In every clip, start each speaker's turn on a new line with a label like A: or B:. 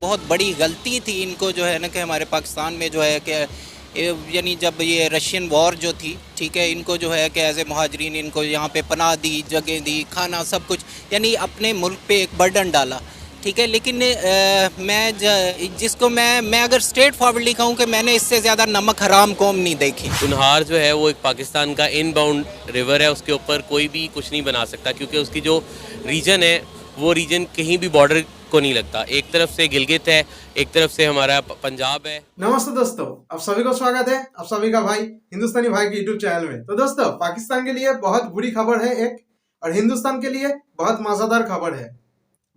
A: बहुत बड़ी गलती थी इनको जो है ना कि हमारे पाकिस्तान में जो है कि यानी जब ये रशियन वॉर जो थी, ठीक है, इनको जो है कि एज ए मुहाजिरीन इनको यहाँ पे पनाह दी, जगह दी, खाना सब कुछ, यानी अपने मुल्क पे एक बर्डन डाला, ठीक है। लेकिन मैं अगर स्ट्रेट फॉरवर्डली कहूँ कि मैंने इससे ज़्यादा नमक हराम कौम नहीं देखी।
B: कुनहार जो है वो एक पाकिस्तान का इनबाउंड रिवर है, उसके ऊपर कोई भी कुछ नहीं बना सकता क्योंकि उसकी जो रीजन है वो रीजन कहीं भी बॉर्डर को नहीं लगता। एक तरफ से गिलगित है, एक तरफ से हमारा पंजाब है।
C: नमस्ते दोस्तों, आप सभी को स्वागत है आप सभी का भाई हिंदुस्तानी भाई के यूट्यूब चैनल में। तो दोस्तों, पाकिस्तान के लिए बहुत बुरी खबर है एक, और हिंदुस्तान के लिए बहुत मजेदार खबर है,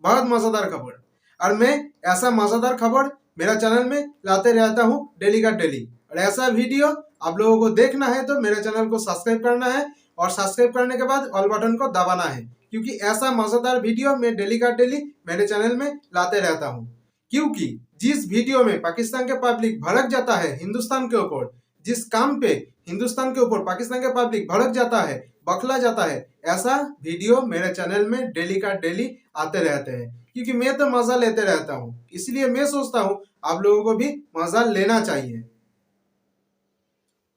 C: बहुत मजेदार खबर। और मैं ऐसा मजेदार खबर मेरा चैनल में लाते रहता हूँ डेली का डेली, और ऐसा वीडियो आप लोगों को देखना है तो मेरे चैनल को सब्सक्राइब करना है, और सब्सक्राइब करने के बाद ऑल बटन को दबाना है, क्योंकि ऐसा मजेदार वीडियो मैं डेली का डेली मेरे चैनल में लाते रहता हूँ। क्योंकि जिस वीडियो में पाकिस्तान के पब्लिक भड़क जाता है हिंदुस्तान के ऊपर, जिस काम पे हिंदुस्तान के ऊपर पाकिस्तान के पब्लिक भड़क जाता है, बखला जाता है, ऐसा वीडियो मेरे चैनल में डेली का डेली आते रहते हैं। क्योंकि मैं तो मजा लेते रहता हूँ, इसलिए मैं सोचता हूँ आप लोगों को भी मजा लेना चाहिए,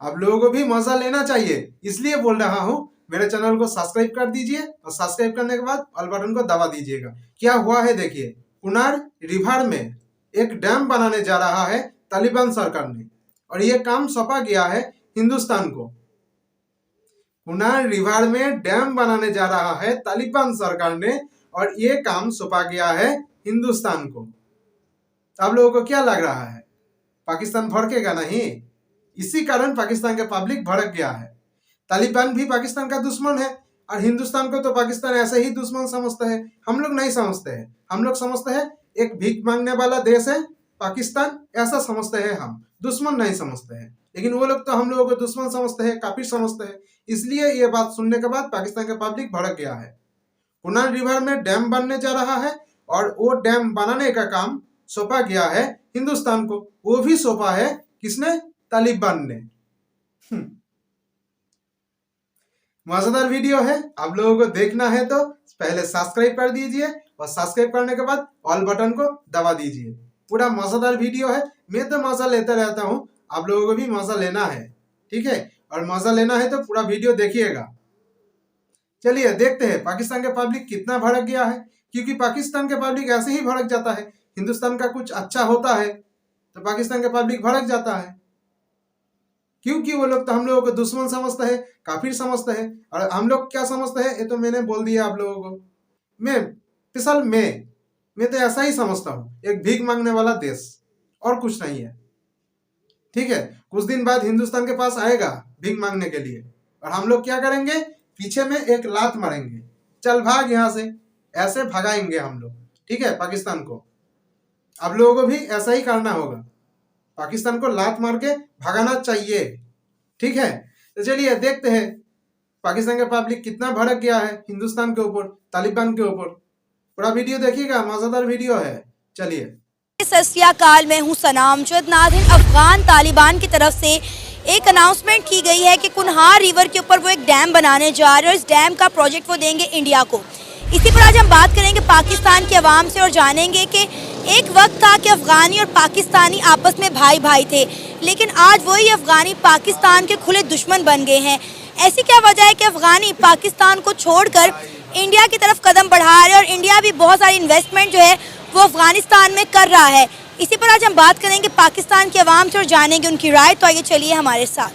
C: आप लोगों को भी मजा लेना चाहिए, इसलिए बोल रहा हूँ मेरे चैनल को सब्सक्राइब कर दीजिए, और सब्सक्राइब करने के बाद ऑल बटन को दबा दीजिएगा। क्या हुआ है देखिए, कुनार रिवर में एक डैम बनाने जा रहा है तालिबान सरकार ने, और ये काम सौंपा गया है हिंदुस्तान को। कुनार रिवर में डैम बनाने जा रहा है तालिबान सरकार ने, और ये काम सौंपा गया है हिंदुस्तान को। आप लोगों को क्या लग रहा है, पाकिस्तान भड़केगा नहीं? इसी कारण पाकिस्तान के पब्लिक भड़क गया है। तालिबान भी पाकिस्तान का दुश्मन है, और हिंदुस्तान को तो पाकिस्तान ऐसे ही दुश्मन समझता है। हम लोग नहीं समझते हैं, हम लोग समझते हैं एक भीख मांगने वाला देश है पाकिस्तान, ऐसा समझते हैं, हम दुश्मन नहीं समझते हैं। लेकिन वो लोग तो हम लोगों को दुश्मन समझते हैं, काफिर समझते हैं। इसलिए ये बात सुनने के बाद पाकिस्तान का पब्लिक भड़क गया है। कुनार रिवर में डैम बनने जा रहा है, और वो डैम बनाने का काम सौंपा गया है हिंदुस्तान को। वो भी सौंपा है किसने? तालिबान ने। मजेदार वीडियो है, आप लोगों को देखना है तो पहले सब्सक्राइब कर दीजिए, और सब्सक्राइब करने के बाद ऑल बटन को दबा दीजिए। पूरा मजेदार वीडियो है, मैं तो मजा लेता रहता हूँ, आप लोगों को भी मजा लेना है, ठीक है? और मजा लेना है तो पूरा वीडियो देखिएगा। चलिए देखते हैं पाकिस्तान के पब्लिक कितना भड़क गया है। क्योंकि पाकिस्तान के पब्लिक ऐसे ही भड़क जाता है, हिंदुस्तान का कुछ अच्छा होता है तो पाकिस्तान के पब्लिक भड़क जाता है। क्योंकि वो लोग तो हम लोगों को दुश्मन समझते हैं, काफिर समझते हैं, और हम लोग क्या समझते हैं ये तो मैंने बोल दिया आप लोगों को। मैं तो ऐसा ही समझता हूँ, एक भीख मांगने वाला देश, और कुछ नहीं है, ठीक है? कुछ दिन बाद हिंदुस्तान के पास आएगा भीख मांगने के लिए, और हम लोग क्या करेंगे? पीछे में एक लात मारेंगे, चल भाग यहाँ से, ऐसे भगाएंगे हम लोग, ठीक है? पाकिस्तान को आप लोगों को भी ऐसा ही करना होगा, पाकिस्तान को लात मार के भगाना चाहिए, ठीक है? तो चलिए देखते हैं पाकिस्तान का पब्लिक कितना भड़क गया है हिंदुस्तान के ऊपर, तालिबान के ऊपर। पूरा वीडियो देखिएगा, मजेदार वीडियो है। चलिए।
D: सत श्री अकाल, मैं हूं सनाम नाज़रीन। अफगान तालिबान की तरफ से एक अनाउंसमेंट की गई है कि कुनहार रिवर के ऊपर वो एक डैम बनाने जा रहे हैं, और इस डैम का प्रोजेक्ट वो देंगे इंडिया को। इसी पर आज हम बात करेंगे पाकिस्तान के अवाम से, और जानेंगे कि एक वक्त था कि अफगानी और पाकिस्तानी आपस में भाई भाई थे, लेकिन आज वही अफगानी पाकिस्तान के खुले दुश्मन बन गए हैं। ऐसी क्या वजह है कि अफगानी पाकिस्तान को छोड़कर इंडिया की तरफ कदम बढ़ा रहे हैं, और इंडिया भी बहुत सारी इन्वेस्टमेंट जो है वो अफगानिस्तान में कर रहा है। इसी पर आज हम बात करेंगे पाकिस्तान के अवाम से, और जानेंगे उनकी राय। तो आइए चलिए हमारे साथ।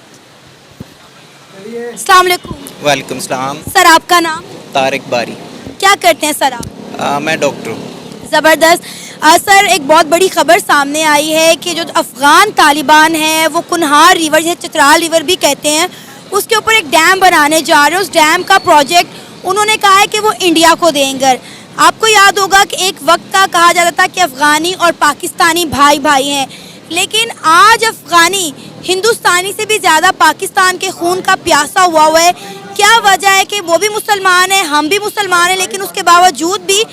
D: अस्सलाम वालेकुम।
A: वालेकुम सलाम।
D: सर, आपका नाम?
A: तारिक बारी।
D: क्या करते हैं सर आप?
A: मैं डॉक्टर हूँ।
D: ज़बरदस्त। सर, एक बहुत बड़ी खबर सामने आई है कि जो अफ़गान तालिबान है वो कुनहार रिवर, जिसे चित्राल रिवर भी कहते हैं, उसके ऊपर एक डैम बनाने जा रहे हैं। उस डैम का प्रोजेक्ट उन्होंने कहा है कि वो इंडिया को देंगे। आपको याद होगा कि एक वक्त का कहा जाता था कि अफ़गानी और पाकिस्तानी भाई भाई हैं, लेकिन आज अफ़गानी हिंदुस्तानी से भी ज़्यादा पाकिस्तान के खून का प्यासा हुआ है। क्या वजह है कि वो भी मुसलमान हैं, हम भी मुसलमान हैं, लेकिन उसके बावजूद भी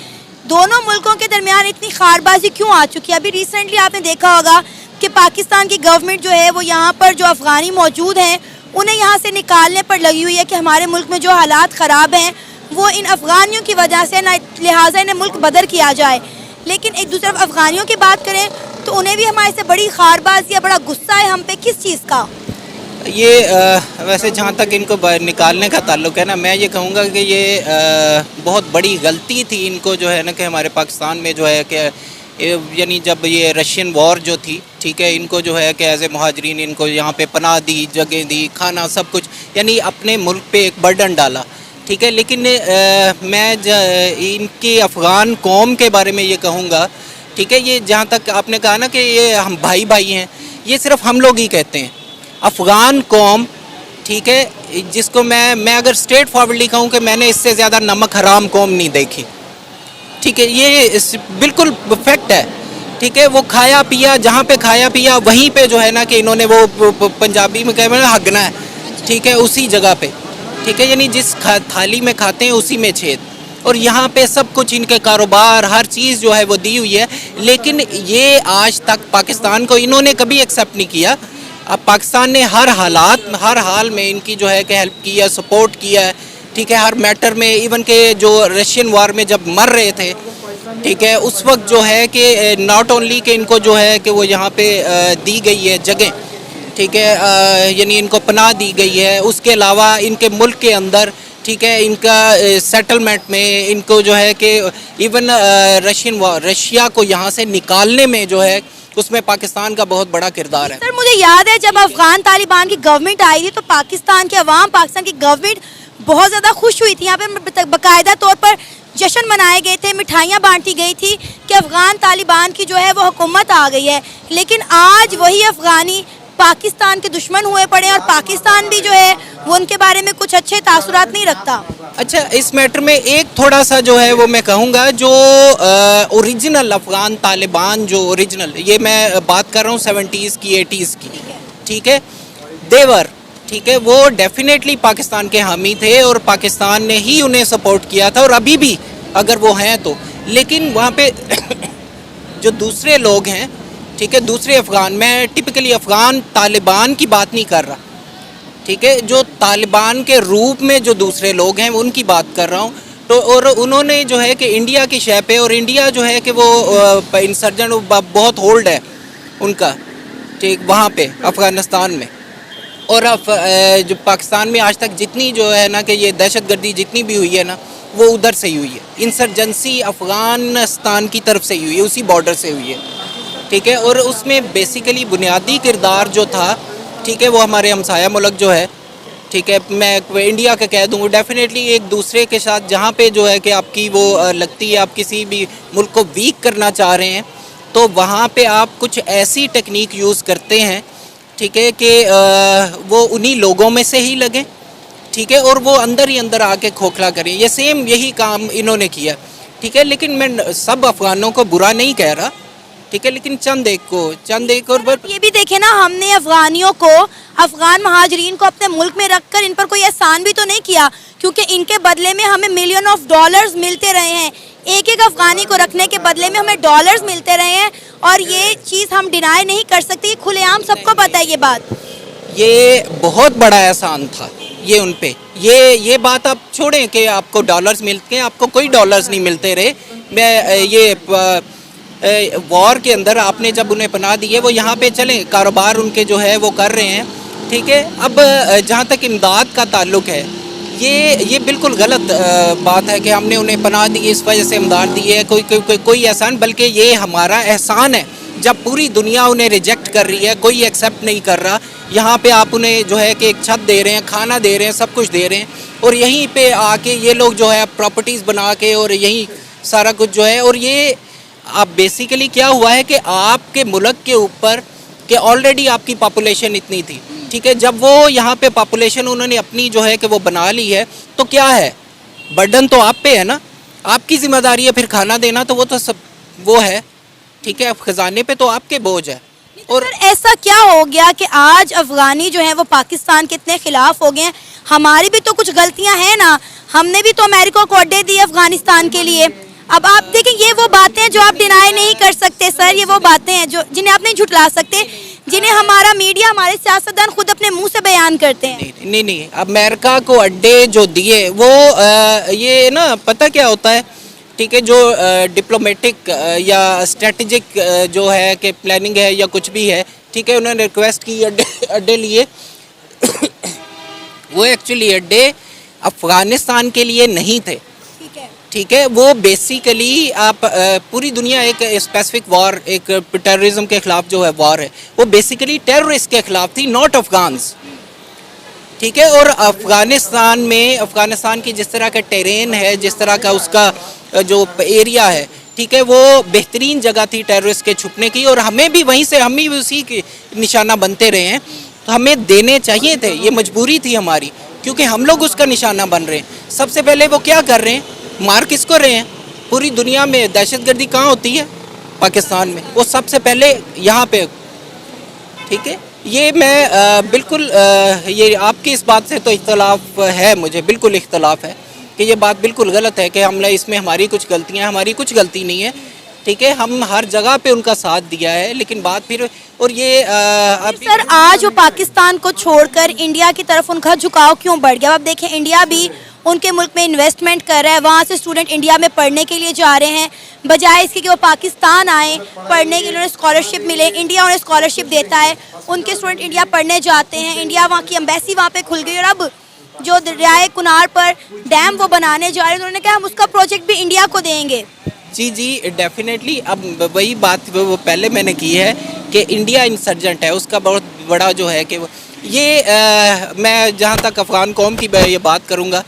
D: दोनों मुल्कों के दरमियान इतनी खारबाजी क्यों आ चुकी है? अभी रिसेंटली आपने देखा होगा कि पाकिस्तान की गवर्नमेंट जो है वो यहाँ पर जो अफ़गानी मौजूद हैं उन्हें यहाँ से निकालने पर लगी हुई है कि हमारे मुल्क में जो हालात ख़राब हैं वो इन अफ़गानियों की वजह से, ना लिहाजा इन्हें मुल्क बदर किया जाए। लेकिन एक दूसरे अफगानियों की बात करें तो उन्हें भी हमारे से बड़ी खारबाजी या बड़ा गुस्सा है हम पे, किस चीज़ का?
A: ये वैसे जहाँ तक इनको निकालने का ताल्लुक है ना, मैं ये कहूँगा कि ये बहुत बड़ी गलती थी इनको जो है ना कि हमारे पाकिस्तान में जो है कि यानी जब ये रशियन वॉर जो थी, ठीक है, इनको जो है कि एज ए मुहाजरीन इनको यहाँ पे पनाह दी, जगह दी, खाना सब कुछ, यानी अपने मुल्क पे एक बर्डन डाला, ठीक है। लेकिन मैं इनकी अफ़गान कौम के बारे में ये कहूँगा, ठीक है, ये जहाँ तक आपने कहा ना कि ये हम भाई भाई हैं, ये सिर्फ हम लोग ही कहते हैं। अफ़गान कौम, ठीक है, जिसको मैं अगर स्ट्रेट फॉरवर्डली कहूँ कि मैंने इससे ज़्यादा नमक हराम कौम नहीं देखी, ठीक है, ये बिल्कुल फैक्ट है, ठीक है। वो खाया पिया, जहाँ पे खाया पिया वहीं पे जो है ना कि इन्होंने वो पंजाबी में कहते हैं हगना है, ठीक है, उसी जगह पे, ठीक है, यानी जिस थाली में खाते हैं उसी में छेद। और यहाँ पे सब कुछ इनके कारोबार हर चीज़ जो है वो दी हुई है, लेकिन ये आज तक पाकिस्तान को इन्होंने कभी एक्सेप्ट नहीं किया। अब पाकिस्तान ने हर हाल में इनकी जो है कि हेल्प की है, सपोर्ट किया है, ठीक है, हर मैटर में। इवन के जो रशियन वार में जब मर रहे थे, ठीक है, उस वक्त जो है कि नॉट ओनली कि इनको जो है कि वो यहाँ पे दी गई है जगह, ठीक है, यानी इनको पनाह दी गई है, उसके अलावा इनके मुल्क के अंदर, ठीक है, इनका सेटलमेंट में इनको जो है कि इवन रशिया को यहाँ से निकालने में जो है उसमें पाकिस्तान का बहुत बड़ा किरदार है।
D: सर मुझे याद है जब अफगान तालिबान की गवर्नमेंट आई थी तो पाकिस्तान की अवाम, पाकिस्तान की गवर्नमेंट बहुत ज़्यादा खुश हुई थी। यहाँ पे बाकायदा तौर पर जश्न मनाए गए थे, मिठाइयाँ बांटी गई थी कि अफगान तालिबान की जो है वो हुकूमत आ गई है। लेकिन आज वही अफगानी पाकिस्तान के दुश्मन हुए पड़े और पाकिस्तान भी जो है वो उनके बारे में कुछ अच्छे तासुरात नहीं रखता।
A: अच्छा, इस मैटर में एक थोड़ा सा जो है वो मैं कहूँगा, जो ओरिजिनल अफ़गान तालिबान जो ओरिजिनल, ये मैं बात कर रहा हूँ 70s की 80s की, ठीक है, देवर, ठीक है, वो डेफिनेटली पाकिस्तान के हामी थे और पाकिस्तान ने ही उन्हें सपोर्ट किया था और अभी भी अगर वो हैं तो। लेकिन वहाँ पे जो दूसरे लोग हैं, ठीक है, दूसरे अफ़गान, मैं टिपिकली अफ़गान तालिबान की बात नहीं कर रहा, ठीक है, जो तालिबान के रूप में जो दूसरे लोग हैं उनकी बात कर रहा हूँ। तो और उन्होंने जो है कि इंडिया की शय पे, और इंडिया जो है कि वो इंसर्जन बहुत होल्ड है उनका, ठीक, वहाँ पे अफ़गानिस्तान में। और जो पाकिस्तान में आज तक जितनी जो है ना कि ये दहशतगर्दी जितनी भी हुई है ना, वो उधर से ही हुई है। इंसर्जेंसी अफ़गानिस्तान की तरफ से ही हुई है, उसी बॉर्डर से हुई है, ठीक है। और उसमें बेसिकली बुनियादी किरदार जो था, ठीक है, वो हमारे हमसाया मुल्क जो है, ठीक है, मैं इंडिया का कह दूँ, डेफिनेटली एक दूसरे के साथ जहाँ पे जो है कि आपकी वो लगती है आप किसी भी मुल्क को वीक करना चाह रहे हैं, तो वहाँ पे आप कुछ ऐसी टेक्निक यूज़ करते हैं, ठीक है, कि वो उन्हीं लोगों में से ही लगें, ठीक है, और वो अंदर ही अंदर आके खोखला करें। ये सेम यही काम इन्होंने किया, ठीक है। लेकिन मैं सब अफ़गानों को बुरा नहीं कह रहा, ठीक है, लेकिन चंद एक और
D: ये भी देखे ना, हमने अफगानियों को, अफगान महाजरीन को अपने मुल्क में रखकर इन पर कोई एहसान भी तो नहीं किया, क्योंकि इनके बदले में हमें मिलियन ऑफ डॉलर्स मिलते रहे हैं। एक एक अफगानी को रखने के बदले में हमें डॉलर्स मिलते रहे हैं और ये चीज़ हम डिनाई नहीं कर सकते, खुलेआम सबको पता है ये बात।
A: ये बहुत बड़ा एहसान था ये उन पे। ये बात आप छोड़ें कि आपको डॉलर्स मिलते हैं, आपको कोई डॉलर्स नहीं मिलते रहे। मैं ये वॉर के अंदर आपने जब उन्हें पनाह दी है, वो यहाँ पे चले कारोबार उनके जो है वो कर रहे हैं, ठीक है। अब जहाँ तक इमदाद का ताल्लुक है, ये बिल्कुल गलत बात है कि हमने उन्हें पनाह दी इस वजह से इमदाद दी है, कोई एहसान, बल्कि ये हमारा एहसान है जब पूरी दुनिया उन्हें रिजेक्ट कर रही है, कोई एक्सेप्ट नहीं कर रहा। यहाँ पे आप उन्हें जो है कि एक छत दे रहे हैं, खाना दे रहे हैं, सब कुछ दे रहे हैं, और यहीं पे आके ये लोग जो है प्रॉपर्टीज़ बना के और यहीं सारा कुछ जो है। और ये आप बेसिकली क्या हुआ है कि आपके मुल्क के ऊपर कि ऑलरेडी आपकी पॉपुलेशन इतनी थी, ठीक है, जब वो यहाँ पे पॉपुलेशन उन्होंने अपनी जो है कि वो बना ली है, तो क्या है, बर्डन तो आप पे है ना, आपकी जिम्मेदारी है फिर खाना देना, तो वो तो सब वो है, ठीक है, खजाने पे तो आपके बोझ है।
D: और ऐसा क्या हो गया कि आज अफगानी जो है वो पाकिस्तान के इतने खिलाफ हो गए हैं? हमारी भी तो कुछ गलतियां हैं ना, हमने भी तो अमेरिका को अड्डे दिए अफगानिस्तान के लिए। अब आप देखें, ये वो बातें हैं जो आप डिनाई नहीं कर सकते सर, ये वो बातें हैं जो जिन्हें आप नहीं झुटला सकते, जिन्हें हमारा मीडिया, हमारे सियासतदान खुद अपने मुंह से बयान करते हैं।
A: नहीं, अमेरिका को अड्डे जो दिए वो ये ना, पता क्या होता है ठीक है, जो डिप्लोमेटिक या स्ट्रेटजिक जो है कि प्लानिंग है या कुछ भी है, ठीक है, उन्होंने रिक्वेस्ट की अड्डे लिए वो एक्चुअली अड्डे अफ़गानिस्तान के लिए नहीं थे,
D: ठीक है।
A: ठीक है। वो बेसिकली आप पूरी दुनिया एक स्पेसिफिक वॉर, एक टेररिज्म के ख़िलाफ़ जो है वॉर है, वो बेसिकली टेररिस्ट के ख़िलाफ़ थी, नॉट अफ़गान्स, ठीक है। और अफ़गानिस्तान में, अफ़गानिस्तान की जिस तरह का टेरेन है, जिस तरह का उसका जो एरिया है, ठीक है, वो बेहतरीन जगह थी टेररिस्ट के छुपने की, और हमें भी वहीं से, हम भी उसी के निशाना बनते रहे हैं। तो हमें देने चाहिए थे, ये मजबूरी थी हमारी, क्योंकि हम लोग उसका निशाना बन रहे हैं। सबसे पहले वो क्या कर रहे हैं, मार किसको रहे हैं? पूरी दुनिया में दहशतगर्दी कहाँ होती है? पाकिस्तान में, वो सबसे पहले यहाँ पे, ठीक है। ये मैं बिल्कुल ये आपकी इस बात से तो इख्तलाफ है, मुझे बिल्कुल इख्तलाफ है कि ये बात बिल्कुल गलत है कि हमने इसमें हमारी कुछ गलतियाँ, हमारी कुछ गलती नहीं है, ठीक है। हम हर जगह पे उनका साथ दिया है, लेकिन बात फिर, और ये
D: सर आज वो पाकिस्तान को छोड़कर इंडिया की तरफ उनका झुकाव क्यों बढ़ गया? अब देखें, इंडिया भी उनके मुल्क में इन्वेस्टमेंट कर रहा है, वहाँ से स्टूडेंट इंडिया में पढ़ने के लिए जा रहे हैं, बजाय इसके कि वो पाकिस्तान आए पढ़ने के लिए, उन्हें स्कॉलरशिप मिले, इंडिया उन्हें स्कॉलरशिप देता है, उनके स्टूडेंट इंडिया पढ़ने जाते हैं, इंडिया वहाँ की एम्बेसी वहाँ पे खुल गई। और अब जो दरियाए कुनार पर डैम वो बनाने जा रहे हैं, उन्होंने कहा हम उसका प्रोजेक्ट भी इंडिया को देंगे।
A: जी डेफिनेटली। अब वही बात वो पहले मैंने की है कि इंडिया इंसर्जेंट है, उसका बहुत बड़ा जो है कि ये मैं जहाँ तक अफ़गान कौम की ये बात करूँगा,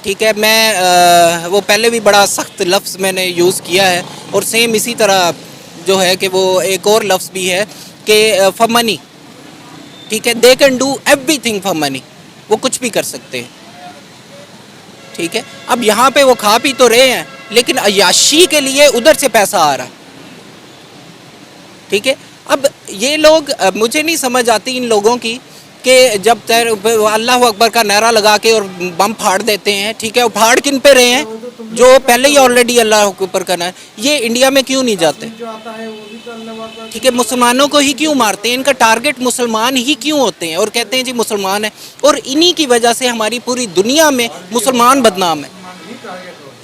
A: ठीक है, मैं वो पहले भी बड़ा सख्त लफ्ज़ मैंने यूज़ किया है, और सेम इसी तरह जो है कि वो एक और लफ्ज़ भी है कि फॉर मनी, ठीक है, they can do everything for money, वो कुछ भी कर सकते हैं, ठीक है। अब यहाँ पे वो खा पी तो रहे हैं, लेकिन अय्याशी के लिए उधर से पैसा आ रहा है, ठीक है। अब ये लोग, मुझे नहीं समझ आती इन लोगों की कि जब अल्लाह अकबर का नारा लगा के और बम फाड़ देते हैं, ठीक है, वो फाड़ किन पे रहे हैं? जो पहले ही ऑलरेडी अल्लाह ऊपर करना है। ये इंडिया में क्यों नहीं जाते? ठीक है, मुसलमानों को ही क्यों मारते हैं? इनका टारगेट मुसलमान ही क्यों होते हैं और कहते हैं जी मुसलमान है, और इन्हीं की वजह से हमारी पूरी दुनिया में मुसलमान बदनाम है,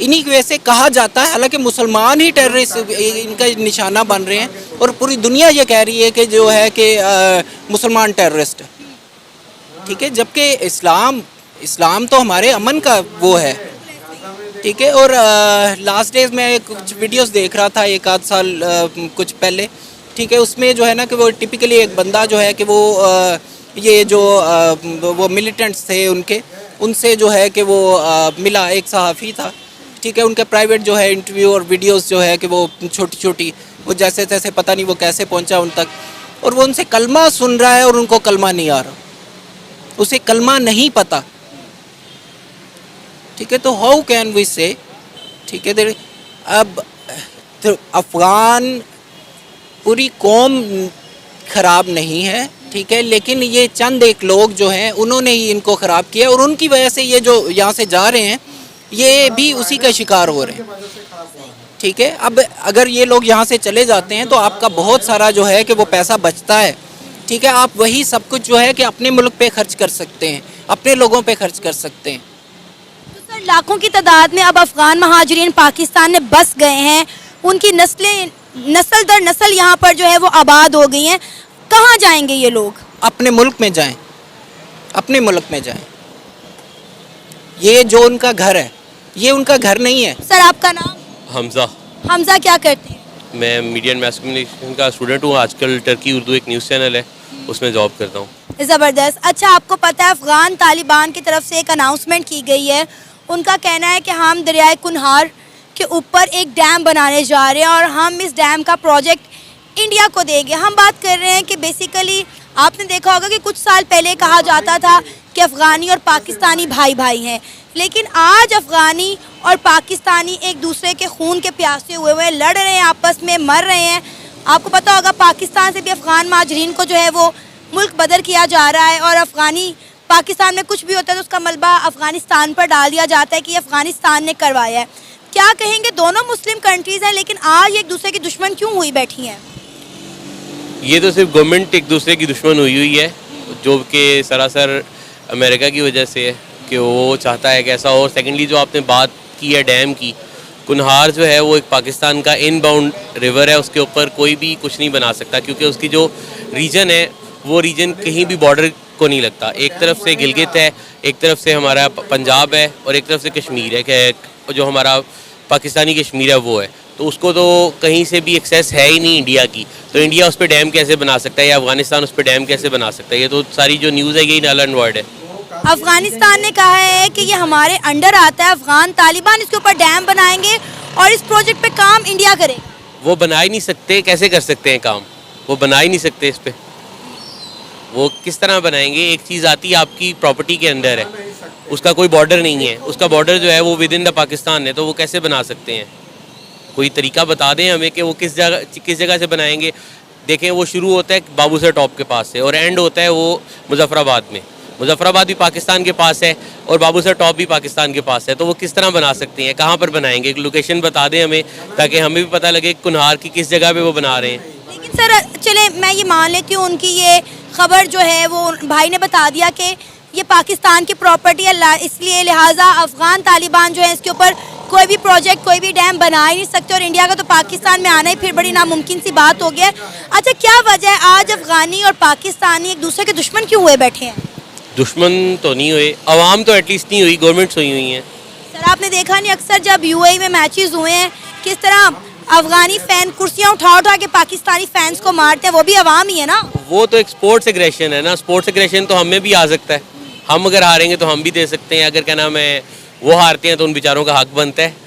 A: इन्हीं की वजह से कहा जाता है। हालांकि मुसलमान ही टेररिस्ट इनका निशाना बन रहे हैं, और पूरी दुनिया ये कह रही है कि जो है कि मुसलमान टेररिस्ट है, ठीक है, जबकि इस्लाम तो हमारे अमन का वो है, ठीक है। और लास्ट डेज में कुछ वीडियोस देख रहा था, एक आध साल कुछ पहले, ठीक है, उसमें जो है ना कि वो टिपिकली एक बंदा जो है कि वो ये जो वो मिलिटेंट्स थे उनसे जो है कि वो मिला, एक सहाफ़ी था, ठीक है, उनके प्राइवेट जो है इंटरव्यू और वीडियोस जो है कि वो छोटी छोटी, वो जैसे तैसे पता नहीं वो कैसे पहुंचा उन तक, और वो उनसे कलमा सुन रहा है और उनको कलमा नहीं आ रहा, उसे कलमा नहीं पता, ठीक है। तो हाउ कैन वी से, ठीक है, अब तो अफ़गान पूरी कौम ख़राब नहीं है, ठीक है, लेकिन ये चंद एक लोग जो हैं उन्होंने ही इनको ख़राब किया, और उनकी वजह से ये जो यहाँ से जा रहे हैं ये भी उसी का शिकार हो रहे हैं, ठीक है। अब अगर ये लोग यहाँ से चले जाते हैं तो आपका बहुत सारा जो है कि वो पैसा बचता है, ठीक है, आप वही सब कुछ जो है कि अपने मुल्क पे खर्च कर सकते हैं, अपने लोगों पे खर्च कर सकते हैं।
D: तो सर लाखों की तादाद में अब अफ़गान महाजरीन पाकिस्तान में बस गए हैं, उनकी नस्ल दर नस्ल यहाँ पर जो है वो आबाद हो गई हैं, कहाँ जाएंगे ये लोग?
A: अपने मुल्क में जाएं, अपने मुल्क में जाएं। ये जो उनका घर है ये उनका घर नहीं है।
D: सर आपका नाम?
B: हमजा।
D: हमजा क्या करते हैं?
B: मैं मीडिया एंड मास कम्युनिकेशन का स्टूडेंट हूँ। आजकल टर्की उर्दू एक न्यूज़ चैनल है, उसमें जॉब करता हूँ।
D: ज़बरदस्त। अच्छा, आपको पता है अफ़गान तालिबान की तरफ से एक अनाउंसमेंट की गई है, उनका कहना है कि हम दरियाए कुनहार के ऊपर एक डैम बनाने जा रहे हैं और हम इस डैम का प्रोजेक्ट इंडिया को देंगे। हम बात कर रहे हैं कि बेसिकली आपने देखा होगा कि कुछ साल पहले कहा जाता था कि अफ़गानी और पाकिस्तानी भाई भाई हैं, लेकिन आज अफ़गानी और पाकिस्तानी एक दूसरे के खून के प्यासे हुए हुए लड़ रहे हैं, आपस में मर रहे हैं। आपको पता होगा पाकिस्तान से भी अफ़गान महाजरीन को जो है वो मुल्क बदर किया जा रहा है, और अफ़गानी पाकिस्तान में कुछ भी होता है तो उसका मलबा अफ़गानिस्तान पर डाल दिया जाता है कि अफ़गानिस्तान ने करवाया है। क्या कहेंगे, दोनों मुस्लिम कंट्रीज़ हैं लेकिन आज एक दूसरे की दुश्मन क्यों हुई बैठी हैं?
B: ये तो सिर्फ गवर्नमेंट एक दूसरे की दुश्मन हुई है, जो कि सरासर अमेरिका की वजह से है कि वो चाहता है कि ऐसा। और सेकेंडली जो आपने बात की है डैम की, कुनहार जो है वो एक पाकिस्तान का इनबाउंड रिवर है, उसके ऊपर कोई भी कुछ नहीं बना सकता क्योंकि उसकी जो रीजन है वो रीजन कहीं भी बॉर्डर को नहीं लगता। एक तरफ से गिलगित है, एक तरफ से हमारा पंजाब है और एक तरफ से कश्मीर है कि जो हमारा पाकिस्तानी कश्मीर है वो है, तो उसको तो कहीं से भी एक्सेस है ही नहीं इंडिया की। तो इंडिया उस पर डैम कैसे बना सकता है या अफगानिस्तान उस पर डैम कैसे बना सकता है? ये तो सारी जो न्यूज़ है यही नल एंड वर्ड है।
D: अफगानिस्तान ने कहा है कि ये हमारे अंडर आता है, अफगान तालिबान इसके ऊपर डैम बनाएंगे और इस प्रोजेक्ट पे काम इंडिया करेगा।
B: वो बना ही नहीं सकते, कैसे कर सकते हैं काम? वो बना ही नहीं सकते इस पर, वो किस तरह बनाएंगे? एक चीज़ आती है आपकी प्रॉपर्टी के अंदर है, उसका कोई बॉर्डर नहीं है, उसका बॉर्डर जो है वो विद इन द पाकिस्तान है, तो वो कैसे बना सकते हैं? कोई तरीका बता दें हमें कि वो किस जगह से बनाएंगे। देखें, वो शुरू होता है बाबूसर टॉप के पास से और एंड होता है वो मुजफ्फराबाद में। मुजफ्फराबाद भी पाकिस्तान के पास है और बाबूसर टॉप भी पाकिस्तान के पास है, तो वो किस तरह बना सकते हैं? कहाँ पर बनाएंगे? एक लोकेशन बता दें हमें ताकि हमें भी पता लगे कुनहार की किस जगह पे वो बना रहे हैं।
D: लेकिन सर चले मैं ये मान लेती हूँ उनकी ये खबर जो है वो भाई ने बता दिया कि ये पाकिस्तान की प्रॉपर्टी है, इसलिए लिहाजा अफगान तालिबान जो है इसके ऊपर कोई भी प्रोजेक्ट कोई भी डैम बना ही नहीं सकते और इंडिया का तो पाकिस्तान में आना ही फिर बड़ी नामुमकिन सी बात हो गया है। अच्छा, क्या वजह है आज अफगानी और पाकिस्तानी एक दूसरे के दुश्मन क्यों हुए बैठे हैं?
B: दुश्मन तो नहीं हुए, अवाम तो एटलीस्ट नहीं हुई, गवर्नमेंट्स हुई हैं।
D: सर आपने देखा नहीं अक्सर जब यूएई में मैचेस हुए हैं किस तरह अफगानी फैन कुर्सियां उठा उठा के पाकिस्तानी फैंस को मारते हैं, वो भी अवाम ही है ना।
B: वो तो एक स्पोर्ट्स एग्रेशन है ना, स्पोर्ट्स एग्रेशन तो हमें भी आ सकता है, हम अगर हारेंगे तो हम भी दे सकते हैं, अगर क्या नाम है वो हारते हैं तो उन बेचारों का हक बनता है।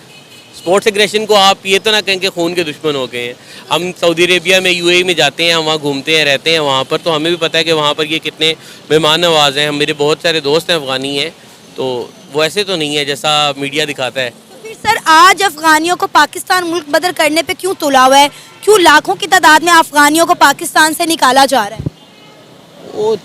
B: स्पोर्ट्स एग्रेशन को आप ये तो ना कहें कि खून के दुश्मन हो गए हैं। हम सऊदी अरेबिया में यूएई में जाते हैं, हम वहाँ घूमते हैं रहते हैं वहाँ पर, तो हमें भी पता है कि वहाँ पर ये कितने मेहमान नवाज हैं। मेरे बहुत सारे दोस्त हैं अफगानी हैं, तो वो ऐसे तो नहीं है जैसा मीडिया दिखाता है।
D: फिर सर आज अफगानियों को पाकिस्तान मुल्क बदर करने पे क्यों तुला हुआ है? क्यों लाखों की तादाद में अफगानियों को पाकिस्तान से निकाला जा रहा है?
B: वो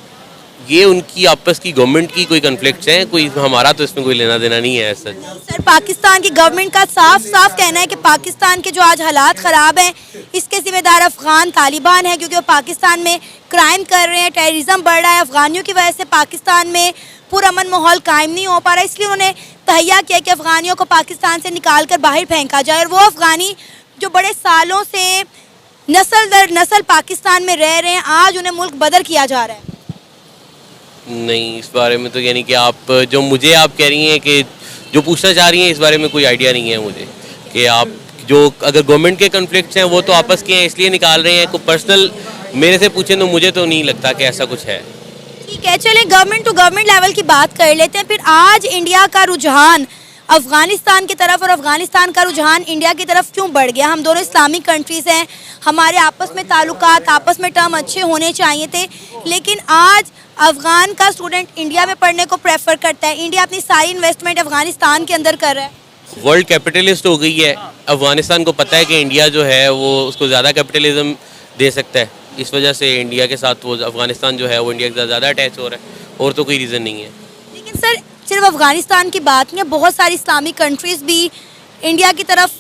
B: ये उनकी आपस की गवर्नमेंट की कोई कन्फ्लिक्ट्स हैं, कोई हमारा तो इसमें कोई लेना देना नहीं है।
D: सर पाकिस्तान की गवर्नमेंट का साफ साफ कहना है कि पाकिस्तान के जो आज हालात ख़राब हैं इसके जिम्मेदार अफगान तालिबान है, क्योंकि वो पाकिस्तान में क्राइम कर रहे हैं, टेररिज्म बढ़ रहा है, अफगानियों की वजह से पाकिस्तान में पुरअमन माहौल कायम नहीं हो पा रहा, इसलिए उन्होंने तहैया किया कि अफगानियों को पाकिस्तान से निकाल कर बाहर फेंका जाए। और वो अफगानी जो बड़े सालों से नस्ल दर नस्ल पाकिस्तान में रह रहे हैं, आज उन्हें मुल्क बदर किया जा रहा है।
B: नहीं, इस बारे में तो यानी कि आप जो मुझे आप कह रही हैं कि जो पूछना चाह रही हैं, इस बारे में कोई आइडिया नहीं है मुझे कि आप जो अगर गवर्नमेंट के कन्फ्लिक्ट्स हैं वो तो आपस के हैं इसलिए निकाल रहे हैं। कोई पर्सनल मेरे से पूछें तो मुझे तो नहीं लगता कि ऐसा कुछ है।
D: ठीक है, चलें गवर्नमेंट टू गवर्नमेंट लेवल की बात कर लेते हैं। फिर आज इंडिया का रुझान अफगानिस्तान की तरफ और अफगानिस्तान का रुझान इंडिया की तरफ क्यों बढ़ गया? हम दोनों इस्लामिक कंट्रीज़ हैं, हमारे आपस में ताल्लुकात आपस में टर्म अच्छे होने चाहिए थे, लेकिन आज अफगान का स्टूडेंट इंडिया में पढ़ने को प्रेफर करता है। इंडिया अपनी सारी इन्वेस्टमेंट अफगानिस्तान के अंदर कर रहा है।
B: वर्ल्ड कैपिटलिस्ट हो गई है, अफगानिस्तान को पता है कि इंडिया जो है वो उसको ज़्यादा कैपिटलिज्म दे सकता है, इस वजह से इंडिया के साथ वो अफगानिस्तान जो है वो इंडिया के साथ ज़्यादा अटैच हो रहा है, और तो कोई रीज़न नहीं है।
D: लेकिन सर सिर्फ अफगानिस्तान की बात नहीं है, बहुत सारी इस्लामिक कंट्रीज़ भी इंडिया की तरफ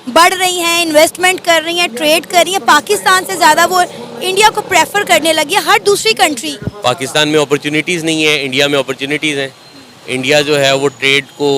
D: बढ़ रही हैं, इन्वेस्टमेंट कर रही हैं, ट्रेड कर रही हैं। पाकिस्तान से ज़्यादा वो इंडिया को प्रेफर करने लगी है हर दूसरी कंट्री।
B: पाकिस्तान में अपॉर्चुनिटीज़ नहीं है, इंडिया में अपॉर्चुनिटीज़ हैं। इंडिया जो है वो ट्रेड को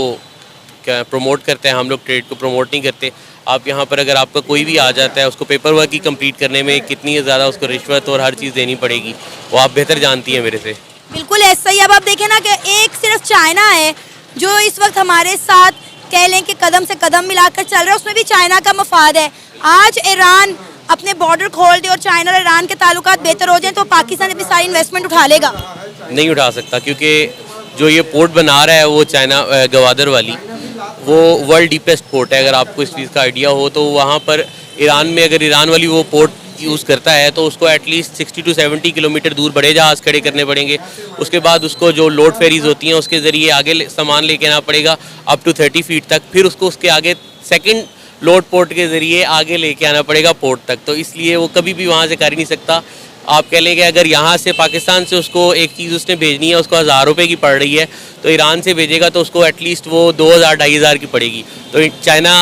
B: क्या प्रमोट करता है, हम लोग ट्रेड को प्रमोट नहीं करते। आप यहाँ पर अगर आपका कोई भी आ जाता है उसको पेपर वर्क ही कंप्लीट करने में कितनी ज़्यादा उसको रिश्वत और हर चीज़ देनी पड़ेगी, वो आप बेहतर जानती हैं मेरे से।
D: बिल्कुल ऐसा ही। अब आप देखें ना कि एक सिर्फ चाइना है जो इस वक्त हमारे साथ कह लें कि कदम से कदम मिलाकर चल रहा है, उसमें भी चाइना का मफाद है। आज ईरान अपने बॉर्डर खोल दे और चाइना और ईरान के ताल्लुकात बेहतर हो जाए तो पाकिस्तान अपनी सारी इन्वेस्टमेंट उठा लेगा?
B: नहीं उठा सकता, क्योंकि जो ये पोर्ट बना रहा है वो चाइना गवादर वाली, वो वर्ल्ड डीपेस्ट पोर्ट है। अगर आपको इस चीज़ का आइडिया हो तो वहाँ पर ईरान में अगर ईरान वाली वो पोर्ट यूज़ करता है तो उसको एटलीस्ट 60 to 70 किलोमीटर दूर बड़े जहाज़ खड़े करने पड़ेंगे। उसके बाद उसको जो लोड फेरीज होती हैं उसके ज़रिए आगे सामान लेके आना पड़ेगा अप टू 30 फीट तक, फिर उसको उसके आगे सेकंड लोड पोर्ट के ज़रिए आगे लेके आना पड़ेगा पोर्ट तक। तो इसलिए वो कभी भी वहाँ से कर ही नहीं सकता। आप कह लें कि अगर यहाँ से पाकिस्तान से उसको एक चीज़ उसने भेजनी है, उसको 1000 रुपये की पड़ रही है, तो ईरान से भेजेगा तो उसको एटलीस्ट वो 2000-2500 की पड़ेगी। तो चाइना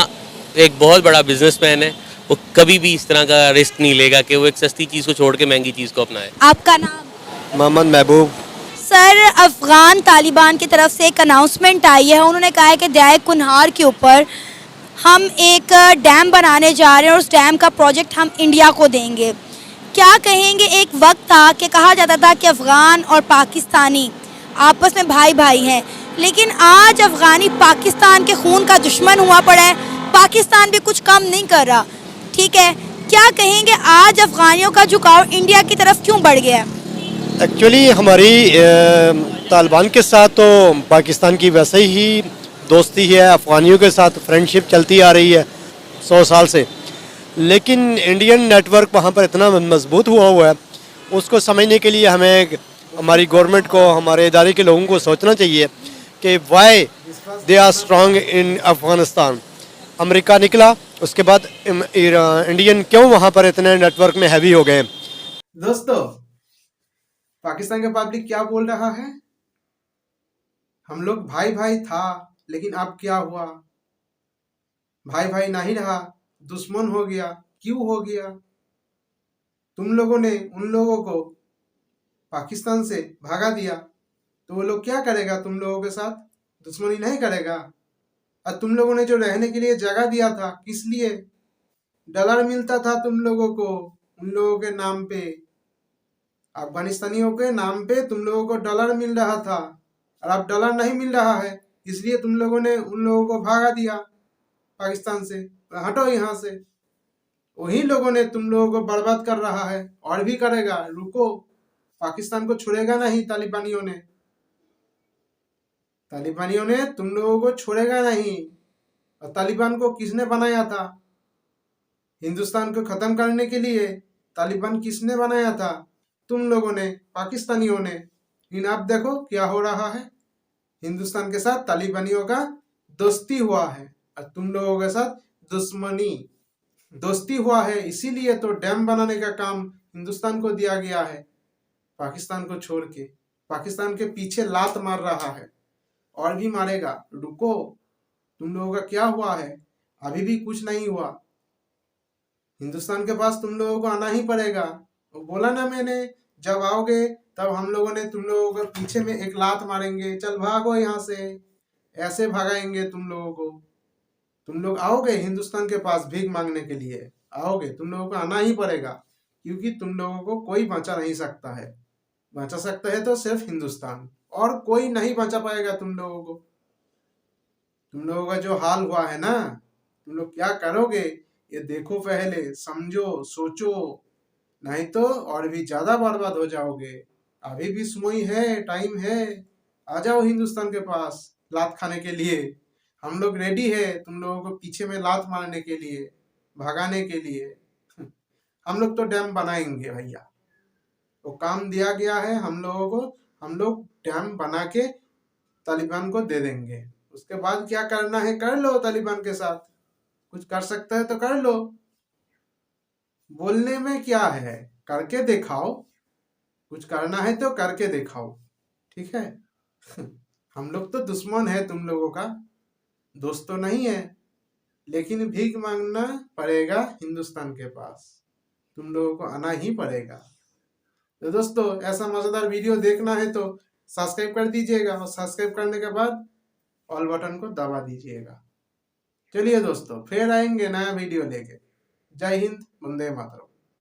B: एक बहुत बड़ा बिजनेसमैन है, वो कभी भी इस तरह का रिस्क नहीं लेगा कि वो एक सस्ती चीज़ को छोड़ के महंगी चीज़ को अपनाए।
D: आपका नाम?
E: मोहम्मद महबूब।
D: सर अफगान तालिबान की तरफ से एक अनाउंसमेंट आई है, उन्होंने कहा है कि दरियाए कुनहार के ऊपर हम एक डैम बनाने जा रहे हैं और उस डैम का प्रोजेक्ट हम इंडिया को देंगे। क्या कहेंगे, एक वक्त था कि कहा जाता था कि अफ़गान और पाकिस्तानी आपस में भाई भाई हैं, लेकिन आज अफ़गानी पाकिस्तान के खून का दुश्मन हुआ पड़ा है। पाकिस्तान भी कुछ कम नहीं कर रहा, ठीक है। क्या कहेंगे, आज अफ़गानियों का झुकाव इंडिया की तरफ क्यों बढ़ गया है?
E: एक्चुअली हमारी तालिबान के साथ तो पाकिस्तान की वैसे ही दोस्ती है, अफ़गानियों के साथ फ्रेंडशिप चलती आ रही है 100 साल से, लेकिन इंडियन नेटवर्क वहाँ पर इतना मजबूत हुआ है, उसको समझने के लिए हमें हमारी गवर्नमेंट को, हमारे इदारे के लोगों को सोचना चाहिए कि why they are strong in Afghanistan. America निकला, उसके बाद इंडियन क्यों वहाँ पर इतने नेटवर्क में हैवी हो गए।
C: दोस्तों, पाकिस्तान का पब्लिक क्या बोल रहा है? हम लोग भाई भाई था, लेकिन अब क्या हुआ? भाई भाई नहीं रहा, दुश्मन हो गया। क्यों हो गया? तुम लोगों ने उन लोगों को पाकिस्तान से भगा दिया, तो वो लोग क्या करेगा? तुम लोगों के साथ दुश्मनी नहीं करेगा? और तुम लोगों ने जो रहने के लिए जगह दिया था, किस लिए? डॉलर मिलता था तुम लोगों को उन लोगों के नाम पे, अफगानिस्तानियों के नाम पे तुम लोगों को डॉलर मिल रहा था, और अब डॉलर नहीं मिल रहा है, इसलिए तुम लोगों ने उन लोगों को भागा दिया पाकिस्तान से। हटो यहाँ से। वही लोगों ने तुम लोगों को बर्बाद कर रहा है, और भी करेगा। रुको, पाकिस्तान को छोड़ेगा नहीं तालिबानियों ने। तालिबानियों ने तुम लोगों को छोड़ेगा नहीं। और तालिबान को किसने बनाया था? हिंदुस्तान को खत्म करने के लिए तालिबान किसने बनाया था? तुम लोगों ने, पाकिस्तानियों ने। इन अब देखो क्या हो रहा है। हिंदुस्तान के साथ तालिबानियों का दोस्ती हुआ है, और तुम लोगों के साथ दुश्मनी। दोस्ती हुआ है, इसीलिए तो डैम बनाने का काम हिंदुस्तान को दिया गया है, पाकिस्तान को छोड़ के। पाकिस्तान के पीछे लात मार रहा है, और भी मारेगा। रुको, तुम लोगों का क्या हुआ है? अभी भी कुछ नहीं हुआ। हिंदुस्तान के पास तुम लोगों को आना ही पड़ेगा। बोला ना मैंने, जब आओगे तब हम लोगों ने तुम लोगों को पीछे में एक लात मारेंगे, चल भागो यहाँ से, ऐसे भगाएंगे तुम लोगों को। तुम लोग आओगे हिंदुस्तान के पास भीख मांगने के लिए, आओगे, तुम लोगों को आना ही पड़ेगा, क्योंकि तुम लोगों को कोई बचा नहीं सकता है। बचा सकता है तो सिर्फ हिंदुस्तान, और कोई नहीं बचा पाएगा तुम लोगों को। तुम लोगों का जो हाल हुआ है ना, तुम लोग क्या करोगे ये देखो, पहले समझो, सोचो, नहीं तो और भी ज्यादा बर्बाद हो जाओगे। अभी भी समय है, टाइम है। आ जाओ हिंदुस्तान के पास लात खाने के लिए। हम लोग रेडी है तुम लोगों को पीछे में लात मारने के लिए, भगाने के लिए। हम लोग तो डैम बनाएंगे भैया, वो काम दिया गया है हम लोगों को। हम लोग डैम बना के तालिबान को दे देंगे। उसके बाद क्या करना है कर लो, तालिबान के साथ कुछ कर सकता है तो कर लो। बोलने में क्या है, करके दिखाओ। कुछ करना है तो करके दिखाओ, ठीक है। हम लोग तो दुश्मन है तुम लोगों का, दोस्त तो नहीं है। लेकिन भीख मांगना पड़ेगा हिंदुस्तान के पास, तुम लोगों को आना ही पड़ेगा। तो दोस्तों, ऐसा मजेदार वीडियो देखना है तो सब्सक्राइब कर दीजिएगा, और सब्सक्राइब करने के बाद ऑल बटन को दबा दीजिएगा। चलिए दोस्तों, फिर आएंगे नया वीडियो लेके। जय हिंद, वंदे मातरम।